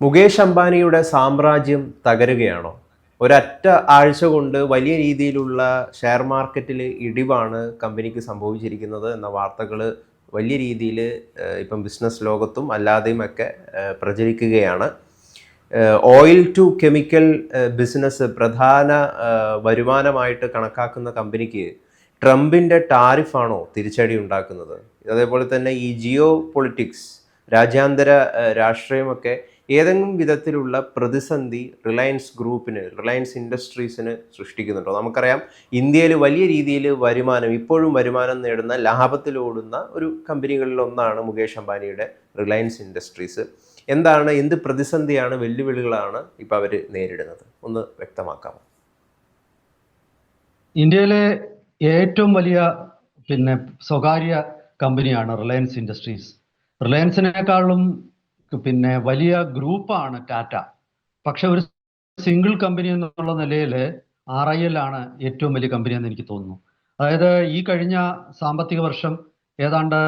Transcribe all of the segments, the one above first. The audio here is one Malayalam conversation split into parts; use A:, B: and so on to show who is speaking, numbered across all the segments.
A: മുകേഷ് അംബാനിയുടെ സാമ്രാജ്യം തകരുകയാണോ? ഒരൊറ്റ ആഴ്ച കൊണ്ട് വലിയ രീതിയിലുള്ള ഷെയർ മാർക്കറ്റിൽ ഇടിവാണ് കമ്പനിക്ക് സംഭവിച്ചിരിക്കുന്നത് എന്ന വാർത്തകൾ വലിയ രീതിയിൽ ഇപ്പം ബിസിനസ് ലോകത്തും അല്ലാതെയും ഒക്കെ പ്രചരിക്കുകയാണ്. ഓയിൽ ടു കെമിക്കൽ ബിസിനസ് പ്രധാന വരുമാനമായിട്ട് കണക്കാക്കുന്ന കമ്പനിക്ക് ട്രംപിൻ്റെ ടാരിഫാണോ തിരിച്ചടി ഉണ്ടാക്കുന്നത്? അതേപോലെ തന്നെ ഈ ജിയോ പൊളിറ്റിക്സ്, രാജ്യാന്തര രാഷ്ട്രീയമൊക്കെ ഏതെങ്കിലും വിധത്തിലുള്ള പ്രതിസന്ധി റിലയൻസ് ഗ്രൂപ്പിന്, റിലയൻസ് ഇൻഡസ്ട്രീസിന് സൃഷ്ടിക്കുന്നുണ്ടോ? നമുക്കറിയാം, ഇന്ത്യയിൽ വലിയ രീതിയിൽ ഇപ്പോഴും വരുമാനം നേടുന്ന, ലാഭത്തിലോടുന്ന ഒരു കമ്പനികളിലൊന്നാണ് മുകേഷ് അംബാനിയുടെ റിലയൻസ് ഇൻഡസ്ട്രീസ്. എന്ത് പ്രതിസന്ധിയാണ്, വെല്ലുവിളികളാണ് ഇപ്പം അവർ നേരിടുന്നത്? ഒന്ന് വ്യക്തമാക്കാമോ?
B: ഇന്ത്യയിലെ ഏറ്റവും വലിയ സ്വകാര്യ കമ്പനിയാണ് റിലയൻസ് ഇൻഡസ്ട്രീസ്. റിലയൻസിനേക്കാളും വലിയ ഗ്രൂപ്പാണ് ടാറ്റ. പക്ഷെ ഒരു സിംഗിൾ കമ്പനി എന്നുള്ള നിലയിൽ RIL ആണ് ഏറ്റവും വലിയ കമ്പനി എന്ന് എനിക്ക് തോന്നുന്നു. അതായത് ഈ കഴിഞ്ഞ സാമ്പത്തിക വർഷം ഏതാണ്ട്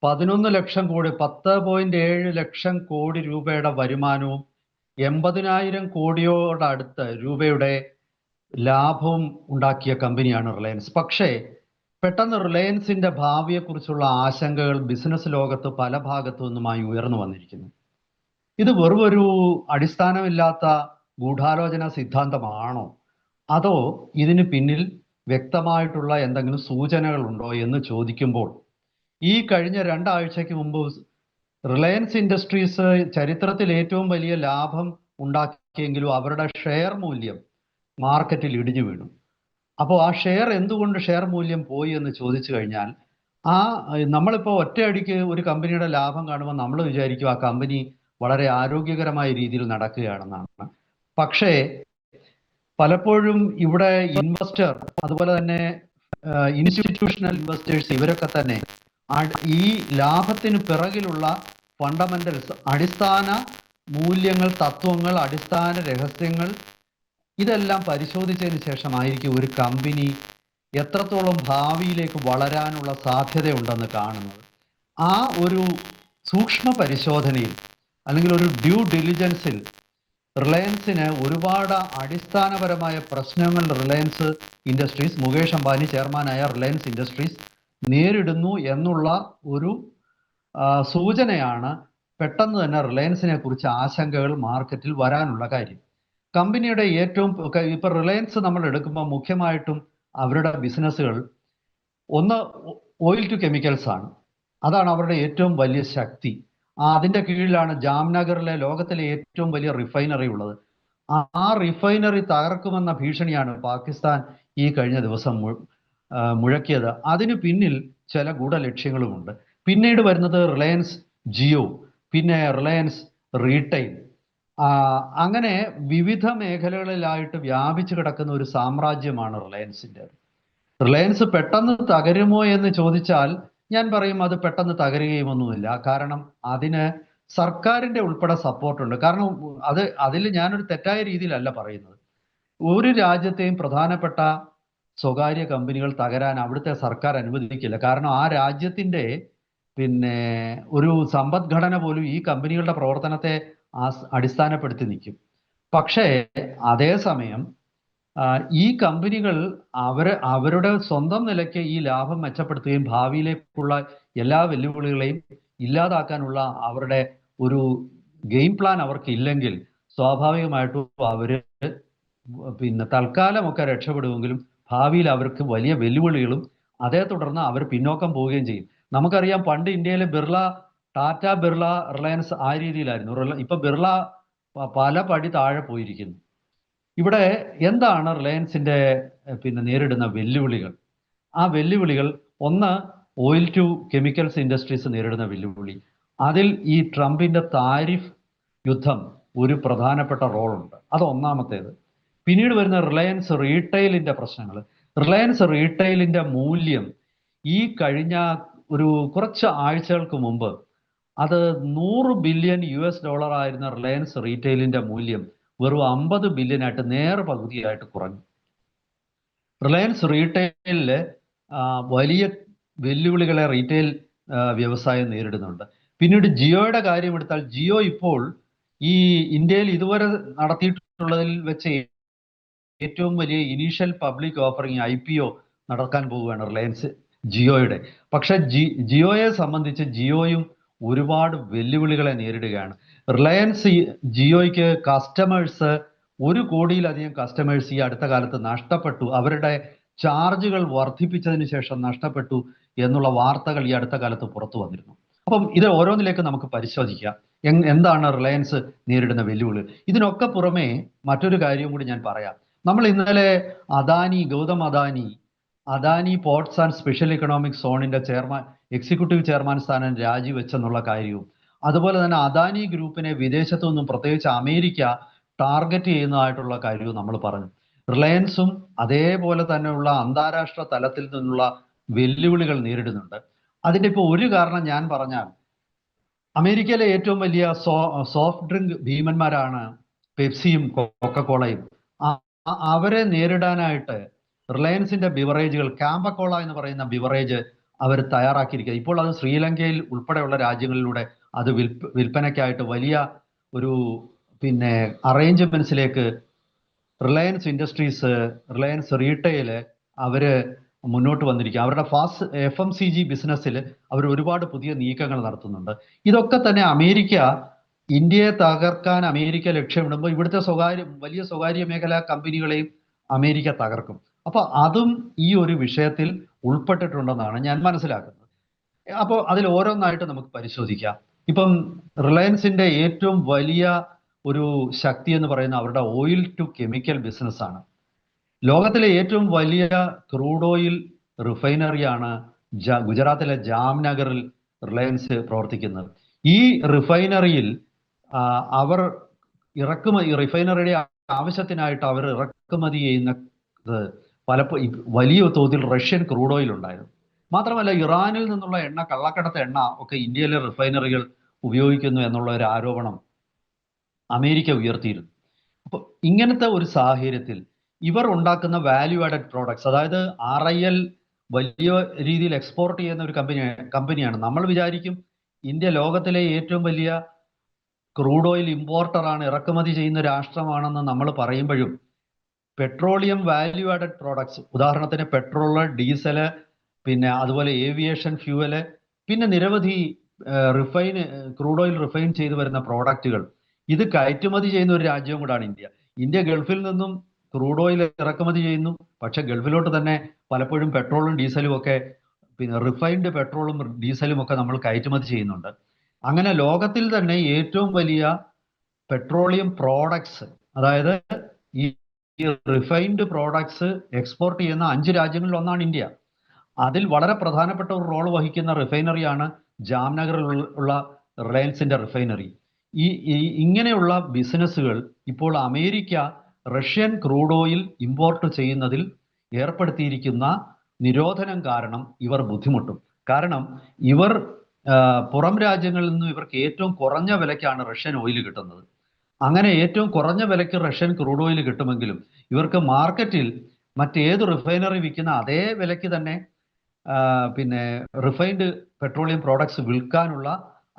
B: 11 ലക്ഷം കോടി, 10.7 ലക്ഷം കോടി രൂപയുടെ വരുമാനവും 80,000 കോടിയോടടുത്ത് രൂപയുടെ ലാഭവും ഉണ്ടാക്കിയ കമ്പനിയാണ് റിലയൻസ്. പക്ഷേ പെട്ടെന്ന് റിലയൻസിന്റെ ഭാവിയെക്കുറിച്ചുള്ള ആശങ്കകൾ ബിസിനസ് ലോകത്ത് പല ഭാഗത്തു നിന്നുമായി ഉയർന്നു വന്നിരിക്കുന്നു. ഇത് വെറും ഒരു അടിസ്ഥാനമില്ലാത്ത ഗൂഢാലോചന സിദ്ധാന്തമാണോ, അതോ ഇതിന് പിന്നിൽ വ്യക്തമായിട്ടുള്ള എന്തെങ്കിലും സൂചനകളുണ്ടോ എന്ന് ചോദിക്കുമ്പോൾ, ഈ കഴിഞ്ഞ 2 ആഴ്ചയ്ക്ക് മുമ്പ് റിലയൻസ് ഇൻഡസ്ട്രീസ് ചരിത്രത്തിൽ ഏറ്റവും വലിയ ലാഭം ഉണ്ടാക്കിയെങ്കിലും അവരുടെ ഷെയർ മൂല്യം മാർക്കറ്റിൽ ഇടിഞ്ഞു വീണു. അപ്പോൾ ആ എന്തുകൊണ്ട് ഷെയർ മൂല്യം പോയി എന്ന് ചോദിച്ചു കഴിഞ്ഞാൽ, നമ്മളിപ്പോൾ ഒറ്റയടിക്ക് ഒരു കമ്പനിയുടെ ലാഭം കാണുമ്പോൾ നമ്മൾ വിചാരിക്കും ആ കമ്പനി വളരെ ആരോഗ്യകരമായ രീതിയിൽ നടക്കുകയാണെന്നാണ്. പക്ഷേ പലപ്പോഴും ഇവിടെ ഇൻവെസ്റ്റർ, അതുപോലെ തന്നെ ഇൻസ്റ്റിറ്റ്യൂഷണൽ ഇൻവെസ്റ്റേഴ്സ്, ഇവരൊക്കെ തന്നെ ഈ ലാഭത്തിന് പിറകിലുള്ള ഫണ്ടമെന്റൽസ്, അടിസ്ഥാന മൂല്യങ്ങൾ, തത്വങ്ങൾ, അടിസ്ഥാന രഹസ്യങ്ങൾ, ഇതെല്ലാം പരിശോധിച്ചതിന് ശേഷമായിരിക്കും ഒരു കമ്പനി എത്രത്തോളം ഭാവിയിലേക്ക് വളരാനുള്ള സാധ്യതയുണ്ടെന്ന് കാണുന്നത്. ആ ഒരു സൂക്ഷ്മ പരിശോധനയിൽ, അല്ലെങ്കിൽ ഒരു ഡ്യൂ ഡിലിജൻസിൽ റിലയൻസിന് ഒരുപാട് അടിസ്ഥാനപരമായ പ്രശ്നങ്ങൾ റിലയൻസ് ഇൻഡസ്ട്രീസ്, മുകേഷ് അംബാനി ചെയർമാനായ റിലയൻസ് ഇൻഡസ്ട്രീസ് നേരിടുന്നു എന്നുള്ള ഒരു സൂചനയാണ് പെട്ടെന്ന് തന്നെ റിലയൻസിനെ കുറിച്ച് ആശങ്കകൾ മാർക്കറ്റിൽ വരാനുള്ള കാര്യം. കമ്പനിയുടെ ഇപ്പൊ റിലയൻസ് നമ്മൾ എടുക്കുമ്പോൾ മുഖ്യമായിട്ടും അവരുടെ ബിസിനസ്സുകൾ ഒന്ന് ഓയിൽ ടു കെമിക്കൽസ് ആണ്. അതാണ് അവരുടെ ഏറ്റവും വലിയ ശക്തി. അതിന്റെ കീഴിലാണ് ജാംനഗറിലെ ലോകത്തിലെ ഏറ്റവും വലിയ റിഫൈനറി ഉള്ളത്. ആ റിഫൈനറി തകർക്കുമെന്ന ഭീഷണിയാണ് പാകിസ്ഥാൻ ഈ കഴിഞ്ഞ ദിവസം മുഴക്കിയത്. അതിനു പിന്നിൽ ചില ഗൂഢലക്ഷ്യങ്ങളുമുണ്ട്. പിന്നീട് വരുന്നത് റിലയൻസ് ജിയോ, പിന്നെ റിലയൻസ് റീറ്റെയിൽ. അങ്ങനെ വിവിധ മേഖലകളിലായിട്ട് വ്യാപിച്ചു കിടക്കുന്ന ഒരു സാമ്രാജ്യമാണ് റിലയൻസിൻ്റെ. റിലയൻസ് പെട്ടെന്ന് തകരുമോ എന്ന് ചോദിച്ചാൽ ഞാൻ പറയും അത് പെട്ടെന്ന് തകരുകയുമൊന്നുമില്ല. കാരണം അതിന് സർക്കാരിന്റെ ഉൾപ്പെടെ സപ്പോർട്ടുണ്ട്. കാരണം അതിൽ ഞാനൊരു തെറ്റായ രീതിയിലല്ല പറയുന്നത്. ഒരു രാജ്യത്തെയും പ്രധാനപ്പെട്ട സ്വകാര്യ കമ്പനികൾ തകരാൻ അവിടുത്തെ സർക്കാർ അനുവദിക്കില്ല. കാരണം ആ രാജ്യത്തിന്റെ ഒരു സമ്പദ്ഘടന പോലും ഈ കമ്പനികളുടെ പ്രവർത്തനത്തെ അടിസ്ഥാനപ്പെടുത്തി നിൽക്കും. പക്ഷേ അതേസമയം ഈ കമ്പനികൾ അവരുടെ സ്വന്തം നിലയ്ക്ക് ഈ ലാഭം മെച്ചപ്പെടുത്തുകയും ഭാവിയിലേക്കുള്ള എല്ലാ വെല്ലുവിളികളെയും ഇല്ലാതാക്കാനുള്ള അവരുടെ ഒരു ഗെയിം പ്ലാൻ അവർക്ക് ഇല്ലെങ്കിൽ സ്വാഭാവികമായിട്ടും അവര് തൽക്കാലമൊക്കെ രക്ഷപ്പെടുമെങ്കിലും ഭാവിയിൽ അവർക്ക് വലിയ വെല്ലുവിളികളും അതേ തുടർന്ന് അവർ പിന്നോക്കം പോവുകയും ചെയ്യും. നമുക്കറിയാം, പണ്ട് ഇന്ത്യയിലെ ടാറ്റ, ബിർള, റിലയൻസ് ആ രീതിയിലായിരുന്നു. ഇപ്പൊ ബിർള പല പടി താഴെ പോയിരിക്കുന്നു. ഇവിടെ എന്താണ് റിലയൻസിന്റെ നേരിടുന്ന വെല്ലുവിളികൾ? ആ വെല്ലുവിളികൾ, ഒന്ന് ഓയിൽ ടു കെമിക്കൽസ് ഇൻഡസ്ട്രീസ് നേരിടുന്ന വെല്ലുവിളി. അതിൽ ഈ ട്രംപിന്റെ താരിഫ് യുദ്ധം ഒരു പ്രധാനപ്പെട്ട റോളുണ്ട്. അത് ഒന്നാമത്തേത്. പിന്നീട് വരുന്ന റിലയൻസ് റീറ്റെയിലിന്റെ പ്രശ്നങ്ങൾ. റിലയൻസ് റീറ്റെയിലിന്റെ മൂല്യം ഈ കഴിഞ്ഞ കുറച്ച് ആഴ്ചകൾക്ക് മുമ്പ് അത് $100 ബില്യൺ ആയിരുന്ന റിലയൻസ് റീറ്റെയിലിന്റെ മൂല്യം വെറും $50 ബില്യനായിട്ട് പകുതിയായിട്ട് കുറഞ്ഞു. റിലയൻസ് റീറ്റെയിലില് വലിയ വെല്ലുവിളികളെ റീറ്റെയിൽ വ്യവസായം നേരിടുന്നുണ്ട്. പിന്നീട് ജിയോയുടെ കാര്യം എടുത്താൽ, ജിയോ ഇപ്പോൾ ഈ ഇന്ത്യയിൽ ഇതുവരെ നടത്തിയിട്ടുള്ളതിൽ വെച്ച് ഏറ്റവും വലിയ ഇനീഷ്യൽ പബ്ലിക് ഓഫറിംഗ് IPO നടക്കാൻ പോവുകയാണ് റിലയൻസ് ജിയോയുടെ. പക്ഷെ ജിയോയെ സംബന്ധിച്ച് ജിയോയും ഒരുപാട് വെല്ലുവിളികളെ നേരിടുകയാണ്. റിലയൻസ് ജിയോയ്ക്ക് കസ്റ്റമേഴ്സ് 1 കോടിയിലധികം കസ്റ്റമേഴ്സ് ഈ അടുത്ത കാലത്ത് നഷ്ടപ്പെട്ടു. അവരുടെ ചാർജുകൾ വർദ്ധിപ്പിച്ചതിന് ശേഷം നഷ്ടപ്പെട്ടു എന്നുള്ള വാർത്തകൾ ഈ അടുത്ത കാലത്ത് പുറത്തു വന്നിരുന്നു. അപ്പം ഇത് ഓരോന്നിലേക്ക് നമുക്ക് പരിശോധിക്കാം. എന്താണ് റിലയൻസ് നേരിടുന്ന വെല്ലുവിളി? ഇതിനൊക്കെ പുറമെ മറ്റൊരു കാര്യം കൂടി ഞാൻ പറയാം. നമ്മൾ ഇന്നലെ Gautam Adani ports and special economic സോണിന്റെ എക്സിക്യൂട്ടീവ് ചെയർമാൻ സ്ഥാനം രാജിവെച്ചെന്നുള്ള കാര്യവും, അതുപോലെ തന്നെ അദാനി ഗ്രൂപ്പിനെ വിദേശത്തു നിന്നും പ്രത്യേകിച്ച് അമേരിക്ക ടാർഗറ്റ് ചെയ്യുന്നതായിട്ടുള്ള കാര്യവും നമ്മൾ പറഞ്ഞു. റിലയൻസും അതേപോലെ തന്നെയുള്ള അന്താരാഷ്ട്ര തലത്തിൽ നിന്നുള്ള വെല്ലുവിളികൾ നേരിടുന്നുണ്ട്. അതിന്റെ ഇപ്പോൾ ഒരു കാരണം ഞാൻ പറഞ്ഞാൽ, അമേരിക്കയിലെ ഏറ്റവും വലിയ സോഫ്റ്റ് ഡ്രിങ്ക് ഭീമന്മാരാണ് പെപ്സിയും കൊക്കക്കോളയും. അവരെ നേരിടാനായിട്ട് റിലയൻസിന്റെ ബിവറേജുകൾ, കാമ്പക്കോള എന്ന് പറയുന്ന ബിവറേജ് അവർ തയ്യാറാക്കിയിരിക്കുക. ഇപ്പോൾ അത് ശ്രീലങ്കയിൽ ഉൾപ്പെടെയുള്ള രാജ്യങ്ങളിലൂടെ അത് വിൽപ്പനയ്ക്കായിട്ട് വലിയ ഒരു അറേഞ്ച്മെന്റ്സിലേക്ക് റിലയൻസ് ഇൻഡസ്ട്രീസ്, റിലയൻസ് റീറ്റെയിൽ അവര് മുന്നോട്ട് വന്നിരിക്കുക. അവരുടെ FMCG ബിസിനസ്സിൽ അവർ ഒരുപാട് പുതിയ നീക്കങ്ങൾ നടത്തുന്നുണ്ട്. ഇതൊക്കെ തന്നെ ഇന്ത്യയെ തകർക്കാൻ അമേരിക്ക ലക്ഷ്യമിടുമ്പോൾ ഇവിടുത്തെ വലിയ സ്വകാര്യ മേഖലാ കമ്പനികളെയും അമേരിക്ക തകർക്കും. അപ്പൊ അതും ഈ ഒരു വിഷയത്തിൽ ഉൾപ്പെട്ടിട്ടുണ്ടെന്നാണ് ഞാൻ മനസ്സിലാക്കുന്നത്. അപ്പോൾ അതിൽ ഓരോന്നായിട്ട് നമുക്ക് പരിശോധിക്കാം. ഇപ്പം റിലയൻസിന്റെ ഏറ്റവും വലിയ ഒരു ശക്തി എന്ന് പറയുന്ന അവരുടെ ഓയിൽ ടു കെമിക്കൽ ബിസിനസ് ആണ്. ലോകത്തിലെ ഏറ്റവും വലിയ ക്രൂഡ് ഓയിൽ റിഫൈനറിയാണ് ഗുജറാത്തിലെ ജാംനഗറിൽ റിലയൻസ് പ്രവർത്തിക്കുന്നത്. ഈ റിഫൈനറിയിൽ അവർ റിഫൈനറിയുടെ ആവശ്യത്തിനായിട്ട് അവർ ഇറക്കുമതി ചെയ്യുന്നത് പലപ്പോഴും വലിയ തോതിൽ റഷ്യൻ ക്രൂഡ് ഓയിൽ ഉണ്ടായിരുന്നു. മാത്രമല്ല ഇറാനിൽ നിന്നുള്ള എണ്ണ, കള്ളക്കടത്ത് എണ്ണ ഒക്കെ ഇന്ത്യയിലെ റിഫൈനറികൾ ഉപയോഗിക്കുന്നു എന്നുള്ള ഒരു ആരോപണം അമേരിക്ക ഉയർത്തിയിരുന്നു. അപ്പോൾ ഇങ്ങനത്തെ ഒരു സാഹചര്യത്തിൽ ഇവർ ഉണ്ടാക്കുന്ന വാല്യൂ ആഡഡ് പ്രോഡക്ട്സ്, അതായത് RIL വലിയ രീതിയിൽ എക്സ്പോർട്ട് ചെയ്യുന്ന ഒരു കമ്പനിയാണ്. നമ്മൾ വിചാരിക്കും ഇന്ത്യ ലോകത്തിലെ ഏറ്റവും വലിയ ക്രൂഡ് ഓയിൽ ഇമ്പോർട്ടറാണ്, ഇറക്കുമതി ചെയ്യുന്ന രാഷ്ട്രമാണെന്ന് നമ്മൾ പറയുമ്പോഴും പെട്രോളിയം വാല്യൂ ആഡഡ് പ്രോഡക്ട്സ്, ഉദാഹരണത്തിന് പെട്രോള്, ഡീസല്, അതുപോലെ ഏവിയേഷൻ ഫ്യൂവല്, നിരവധി ക്രൂഡ് ഓയിൽ റിഫൈൻ ചെയ്തു വരുന്ന പ്രോഡക്റ്റുകൾ, ഇത് കയറ്റുമതി ചെയ്യുന്ന ഒരു രാജ്യവും കൂടാണ് ഇന്ത്യ. ഗൾഫിൽ നിന്നും ക്രൂഡ് ഓയിൽ ഇറക്കുമതി ചെയ്യുന്നു, പക്ഷെ ഗൾഫിലോട്ട് തന്നെ പലപ്പോഴും പെട്രോളും ഡീസലും ഒക്കെ റിഫൈൻഡ് പെട്രോളും ഡീസലും ഒക്കെ നമ്മൾ കയറ്റുമതി ചെയ്യുന്നുണ്ട്. അങ്ങനെ ലോകത്തിൽ തന്നെ ഏറ്റവും വലിയ പെട്രോളിയം പ്രോഡക്ട്സ്, അതായത് ഈ റിഫൈൻഡ് പ്രോഡക്ട്സ് എക്സ്പോർട്ട് ചെയ്യുന്ന 5 രാജ്യങ്ങളിൽ ഒന്നാണ് ഇന്ത്യ. അതിൽ വളരെ പ്രധാനപ്പെട്ട ഒരു റോൾ വഹിക്കുന്ന റിഫൈനറിയാണ് ജാംനഗറിൽ ഉള്ള റിലയൻസിന്റെ റിഫൈനറി. ഇങ്ങനെയുള്ള ബിസിനസ്സുകൾ ഇപ്പോൾ America Russian crude oil import ചെയ്യുന്നതിൽ ഏർപ്പെടുത്തിയിരിക്കുന്ന നിരോധനം കാരണം ഇവർ ബുദ്ധിമുട്ടും. കാരണം ഇവർ പുറം രാജ്യങ്ങളിൽ നിന്നും ഇവർക്ക് ഏറ്റവും കുറഞ്ഞ വിലയ്ക്കാണ് റഷ്യൻ ഓയിൽ കിട്ടുന്നത്. അങ്ങനെ ഏറ്റവും കുറഞ്ഞ വിലയ്ക്ക് റഷ്യൻ ക്രൂഡ് ഓയിൽ കിട്ടുമെങ്കിലും ഇവർക്ക് മാർക്കറ്റിൽ മറ്റേത് റിഫൈനറി വിൽക്കുന്ന അതേ വിലയ്ക്ക് തന്നെ റിഫൈൻഡ് പെട്രോളിയം പ്രോഡക്ട്സ് വിൽക്കാനുള്ള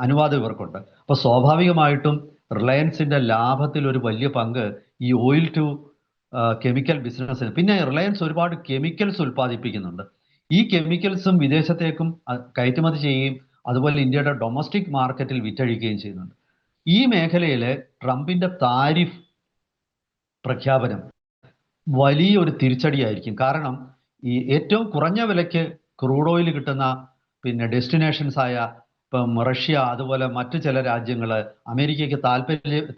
B: അനുവാദം ഇവർക്കുണ്ട്. അപ്പോൾ സ്വാഭാവികമായിട്ടും റിലയൻസിന്റെ ലാഭത്തിൽ ഒരു വലിയ പങ്ക് ഈ ഓയിൽ ടു കെമിക്കൽ ബിസിനസ്സിന്. റിലയൻസ് ഒരുപാട് കെമിക്കൽസ് ഉൽപ്പാദിപ്പിക്കുന്നുണ്ട്. ഈ കെമിക്കൽസും വിദേശത്തേക്കും കയറ്റുമതി ചെയ്യുകയും അതുപോലെ ഇന്ത്യയുടെ ഡൊമസ്റ്റിക് മാർക്കറ്റിൽ വിറ്റഴിക്കുകയും ചെയ്യുന്നുണ്ട്. ഈ മേഖലയിൽ ട്രംപിന്റെ താരിഫ് പ്രഖ്യാപനം വലിയൊരു തിരിച്ചടിയായിരിക്കും. കാരണം ഈ ഏറ്റവും കുറഞ്ഞ വിലയ്ക്ക് ക്രൂഡ് ഓയിൽ കിട്ടുന്ന ഡെസ്റ്റിനേഷൻസ് ആയ ഇപ്പം റഷ്യ, അതുപോലെ മറ്റു ചില രാജ്യങ്ങൾ, അമേരിക്കയ്ക്ക്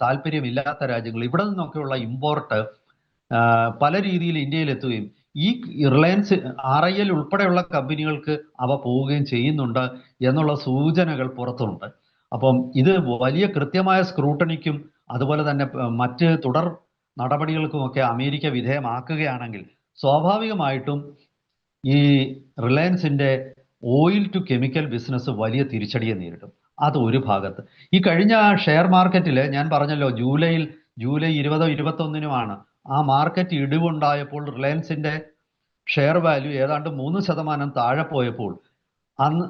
B: താല്പര്യമില്ലാത്ത രാജ്യങ്ങൾ, ഇവിടെ നിന്നൊക്കെയുള്ള ഇമ്പോർട്ട് പല രീതിയിൽ ഇന്ത്യയിൽ എത്തുകയും ഈ റിലയൻസ് RIL ഉൾപ്പെടെയുള്ള കമ്പനികൾക്ക് അവ പോവുകയും ചെയ്യുന്നുണ്ട് എന്നുള്ള സൂചനകൾ പുറത്തുണ്ട്. അപ്പം ഇത് വലിയ കൃത്യമായ സ്ക്രൂട്ടണിക്കും അതുപോലെ തന്നെ മറ്റ് തുടർ നടപടികൾക്കുമൊക്കെ അമേരിക്ക വിധേയമാക്കുകയാണെങ്കിൽ സ്വാഭാവികമായിട്ടും ഈ റിലയൻസിന്റെ ഓയിൽ ടു കെമിക്കൽ ബിസിനസ് വലിയ തിരിച്ചടിയെ നേരിടും. അത് ഒരു ഭാഗത്ത്. ഈ കഴിഞ്ഞ ഷെയർ മാർക്കറ്റിൽ ഞാൻ പറഞ്ഞല്ലോ, ജൂലൈ 20 21 ആ മാർക്കറ്റ് ഇടിവുണ്ടായപ്പോൾ റിലയൻസിന്റെ ഷെയർ വാല്യൂ ഏതാണ്ട് 3% താഴെ പോയപ്പോൾ അന്ന്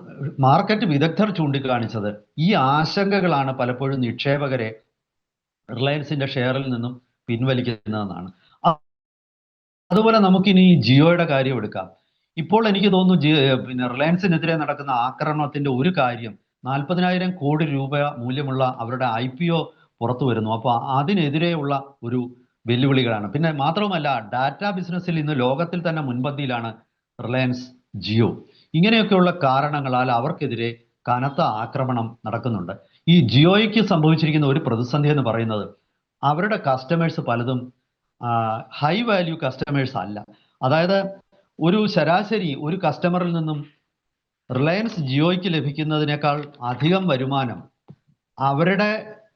B: മാർക്കറ്റ് വിദഗ്ധർ ചൂണ്ടിക്കാണിച്ചത് ഈ ആശങ്കകളാണ് പലപ്പോഴും നിക്ഷേപകരെ റിലയൻസിന്റെ ഷെയറിൽ നിന്നും പിൻവലിക്കുന്നതെന്നാണ്. അതുപോലെ നമുക്കിനി ജിയോയുടെ കാര്യം എടുക്കാം. ഇപ്പോൾ എനിക്ക് തോന്നുന്നു പിന്നെ റിലയൻസിനെതിരെ നടക്കുന്ന ആക്രമണത്തിന്റെ ഒരു കാര്യം 40,000 കോടി രൂപ മൂല്യമുള്ള അവരുടെ IPO പുറത്തു വരുന്നു. അപ്പോൾ അതിനെതിരെയുള്ള ഒരു വെല്ലുവിളികളാണ്. പിന്നെ മാത്രവുമല്ല, ഡാറ്റ ബിസിനസ്സിൽ ഇന്ന് ലോകത്തിൽ തന്നെ മുൻപന്തിയിലാണ് റിലയൻസ് ജിയോ. ഇങ്ങനെയൊക്കെയുള്ള കാരണങ്ങളാൽ അവർക്കെതിരെ കനത്ത ആക്രമണം നടക്കുന്നുണ്ട്. ഈ ജിയോയ്ക്ക് സംഭവിച്ചിരിക്കുന്ന ഒരു പ്രതിസന്ധി എന്ന് പറയുന്നത് അവരുടെ കസ്റ്റമേഴ്സ് പലതും ഹൈ വാല്യൂ കസ്റ്റമേഴ്സ് അല്ല. അതായത് ഒരു ശരാശരി ഒരു കസ്റ്റമറിൽ നിന്നും റിലയൻസ് ജിയോയ്ക്ക് ലഭിക്കുന്നതിനേക്കാൾ അധികം വരുമാനം അവരുടെ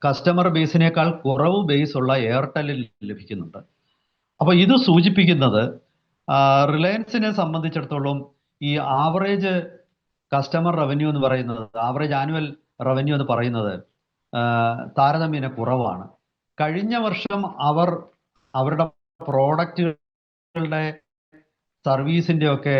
B: കസ്റ്റമർ ബേസിനേക്കാൾ കുറവ് ബേസ് ഉള്ള എയർടെല്ലിൽ ലഭിക്കുന്നുണ്ട്. അപ്പൊ ഇത് സൂചിപ്പിക്കുന്നത് റിലയൻസിനെ സംബന്ധിച്ചിടത്തോളം ഈ ആവറേജ് കസ്റ്റമർ റവന്യൂ എന്ന് പറയുന്നത്, ആവറേജ് ആനുവൽ റവന്യൂ എന്ന് പറയുന്നത് താരതമ്യേന കുറവാണ്. കഴിഞ്ഞ വർഷം അവർ അവരുടെ പ്രോഡക്റ്റുകളുടെ സർവീസിന്റെ ഒക്കെ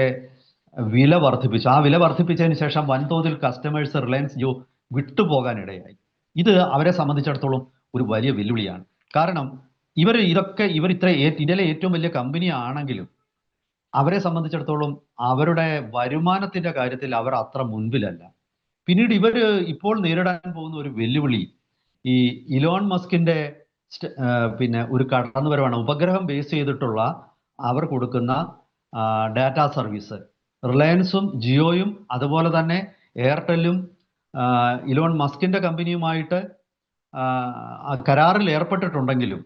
B: വില വർദ്ധിപ്പിച്ചു. ആ വില വർദ്ധിപ്പിച്ചതിന് ശേഷം വൻതോതിൽ കസ്റ്റമേഴ്സ് റിലയൻസ് ജിയോ വിട്ടുപോകാനിടയായി. ഇത് അവരെ സംബന്ധിച്ചിടത്തോളം ഒരു വലിയ വെല്ലുവിളിയാണ്. കാരണം ഇവർ ഇത്ര ഇന്ത്യയിലെ ഏറ്റവും വലിയ കമ്പനി ആണെങ്കിലും അവരെ സംബന്ധിച്ചിടത്തോളം അവരുടെ വരുമാനത്തിന്റെ കാര്യത്തിൽ അവർ അത്ര മുൻപിലല്ല. പിന്നീട് ഇപ്പോൾ നേരിടാൻ പോകുന്ന ഒരു വെല്ലുവിളി ഈ ഇലോൺ മസ്കിന്റെ പിന്നെ ഒരു കടന്നുവരവാണ്. ഉപഗ്രഹം ബേസ് ചെയ്തിട്ടുള്ള അവർ കൊടുക്കുന്ന ഡാറ്റ സർവീസ്. റിലയൻസും ജിയോയും അതുപോലെ തന്നെ എയർടെല്ലും ഇലോൺ മസ്കിന്റെ കമ്പനിയുമായിട്ട് കരാറിൽ ഏർപ്പെട്ടിട്ടുണ്ടെങ്കിലും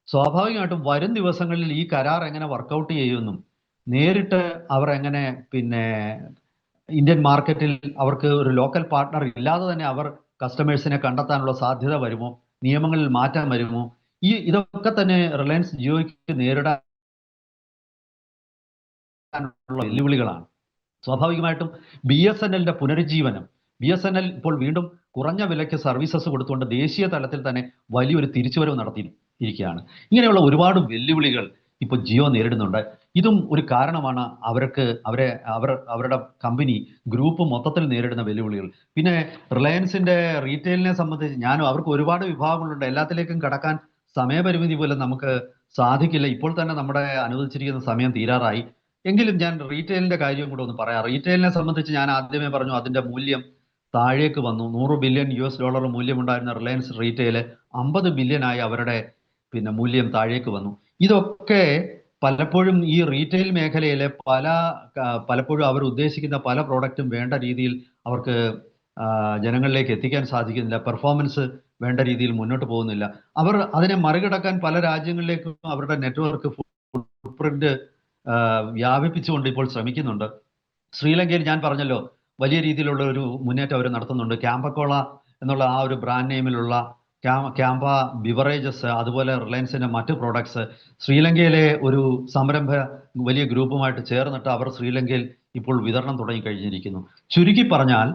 B: സ്വാഭാവികമായിട്ടും വരും ദിവസങ്ങളിൽ ഈ കരാർ എങ്ങനെ വർക്കൗട്ട് ചെയ്യുമെന്നും നേരിട്ട് അവർ എങ്ങനെ പിന്നെ ഇന്ത്യൻ മാർക്കറ്റിൽ അവർക്ക് ഒരു ലോക്കൽ പാർട്ട്ണർ ഇല്ലാതെ തന്നെ അവർ കസ്റ്റമേഴ്സിനെ കണ്ടെത്താനുള്ള സാധ്യത വരുമോ, നിയമങ്ങളിൽ മാറ്റം വരുമോ, ഇതൊക്കെ തന്നെ റിലയൻസ് ജിയോയ്ക്ക് നേരിടാനുള്ള വെല്ലുവിളികളാണ്. സ്വാഭാവികമായിട്ടും BSNLന്റെ പുനരുജ്ജീവനം, BSNL ഇപ്പോൾ വീണ്ടും കുറഞ്ഞ വിലയ്ക്ക് സർവീസസ് കൊടുത്തുകൊണ്ട് ദേശീയ തലത്തിൽ തന്നെ വലിയൊരു തിരിച്ചുവരവ് നടത്തിയിരിക്കുകയാണ്. ഇങ്ങനെയുള്ള ഒരുപാട് വെല്ലുവിളികൾ ഇപ്പോൾ ജിയോ നേരിടുന്നുണ്ട്. ഇതും ഒരു കാരണമാണ് അവരുടെ കമ്പനി ഗ്രൂപ്പ് മൊത്തത്തിൽ നേരിടുന്ന വെല്ലുവിളികൾ. പിന്നെ റിലയൻസിന്റെ റീറ്റെയിലിനെ സംബന്ധിച്ച് അവർക്ക് ഒരുപാട് വിഭാഗങ്ങളുണ്ട്. എല്ലാത്തിലേക്കും കടക്കാൻ സമയപരിമിതി പോലും നമുക്ക് സാധിക്കില്ല. ഇപ്പോൾ തന്നെ നമ്മുടെ അനുവദിച്ചിരിക്കുന്ന സമയം തീരാറായി. എങ്കിലും ഞാൻ റീറ്റെയിലിന്റെ കാര്യം കൂടെ ഒന്ന് പറയാം. റീറ്റെയിലിനെ സംബന്ധിച്ച് ഞാൻ ആദ്യമേ പറഞ്ഞു, അതിന്റെ മൂല്യം താഴേക്ക് വന്നു. $100 ബില്യൺ മൂല്യമുണ്ടായിരുന്ന റിലയൻസ് റീറ്റെയിൽ 50 ബില്യനായി അവരുടെ പിന്നെ മൂല്യം താഴേക്ക് വന്നു. ഇതൊക്കെ പലപ്പോഴും ഈ റീറ്റെയിൽ മേഖലയിലെ പലപ്പോഴും അവർ ഉദ്ദേശിക്കുന്ന പല പ്രോഡക്റ്റും വേണ്ട രീതിയിൽ അവർക്ക് ജനങ്ങളിലേക്ക് എത്തിക്കാൻ സാധിക്കുന്നില്ല. പെർഫോമൻസ് വേണ്ട രീതിയിൽ മുന്നോട്ട് പോകുന്നില്ല. അവർ അതിനെ മറികടക്കാൻ പല രാജ്യങ്ങളിലേക്കും അവരുടെ നെറ്റ്വർക്ക് ഫുട്പ്രിന്റ് വ്യാപിപ്പിച്ചുകൊണ്ട് ഇപ്പോൾ ശ്രമിക്കുന്നുണ്ട്. ശ്രീലങ്കയിൽ ഞാൻ പറഞ്ഞല്ലോ, വലിയ രീതിയിലുള്ള ഒരു മുന്നേറ്റം അവർ നടത്തുന്നുണ്ട്. ക്യാമ്പക്കോള എന്നുള്ള ആ ഒരു ബ്രാൻഡ് നെയിമിലുള്ള ക്യാമ്പ ബിവറേജസ്, അതുപോലെ റിലയൻസിന്റെ മറ്റ് പ്രോഡക്ട്സ് ശ്രീലങ്കയിലെ ഒരു സംരംഭ വലിയ ഗ്രൂപ്പുമായിട്ട് ചേർന്നിട്ട് അവർ ശ്രീലങ്കയിൽ ഇപ്പോൾ വിതരണം തുടങ്ങി കഴിഞ്ഞിരിക്കുന്നു. ചുരുക്കി പറഞ്ഞാൽ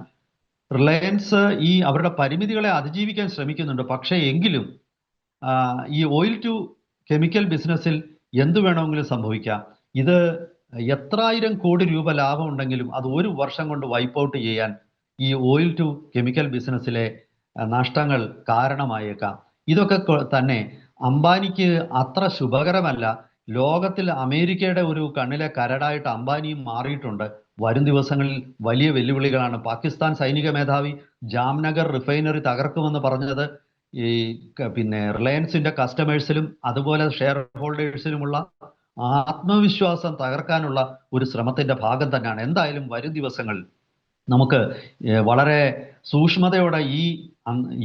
B: റിലയൻസ് അവരുടെ പരിമിതികളെ അതിജീവിക്കാൻ ശ്രമിക്കുന്നുണ്ട്. പക്ഷേ എങ്കിലും ഈ ഓയിൽ ടു കെമിക്കൽ ബിസിനസ്സിൽ എന്തു വേണമെങ്കിലും സംഭവിക്കാം. ഇത് എത്രായിരം കോടി രൂപ ലാഭം ഉണ്ടെങ്കിലും അത് ഒരു വർഷം കൊണ്ട് വൈപ്പ് ഔട്ട് ചെയ്യാൻ ഈ ഓയിൽ ടു കെമിക്കൽ ബിസിനസ്സിലെ നഷ്ടങ്ങൾ കാരണമായേക്കാം. ഇതൊക്കെ തന്നെ അംബാനിക്ക് അത്ര ശുഭകരമല്ല. ലോകത്തിൽ അമേരിക്കയുടെ ഒരു കണ്ണിലെ കരടായിട്ട് അംബാനിയും മാറിയിട്ടുണ്ട്. വരും ദിവസങ്ങളിൽ വലിയ വെല്ലുവിളികളാണ്. പാകിസ്ഥാൻ സൈനിക മേധാവി ജാംനഗർ റിഫൈനറി തകർക്കുമെന്ന് പറഞ്ഞത് പിന്നെ റിലയൻസിന്റെ കസ്റ്റമേഴ്സിലും അതുപോലെ ഷെയർ ഹോൾഡേഴ്സിലുമുള്ള ആത്മവിശ്വാസം തകർക്കാനുള്ള ഒരു ശ്രമത്തിന്റെ ഭാഗം തന്നെയാണ്. എന്തായാലും വരും ദിവസങ്ങളിൽ നമുക്ക് വളരെ സൂക്ഷ്മതയോടെ ഈ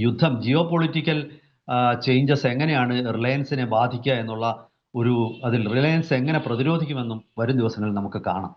B: യുദ്ധം, ജിയോ പൊളിറ്റിക്കൽ ചേഞ്ചസ് എങ്ങനെയാണ് റിലയൻസിനെ ബാധിക്കുക എന്നുള്ള അതിൽ റിലയൻസ് എങ്ങനെ പ്രതിരോധിക്കുമെന്നും വരും ദിവസങ്ങളിൽ നമുക്ക് കാണാം.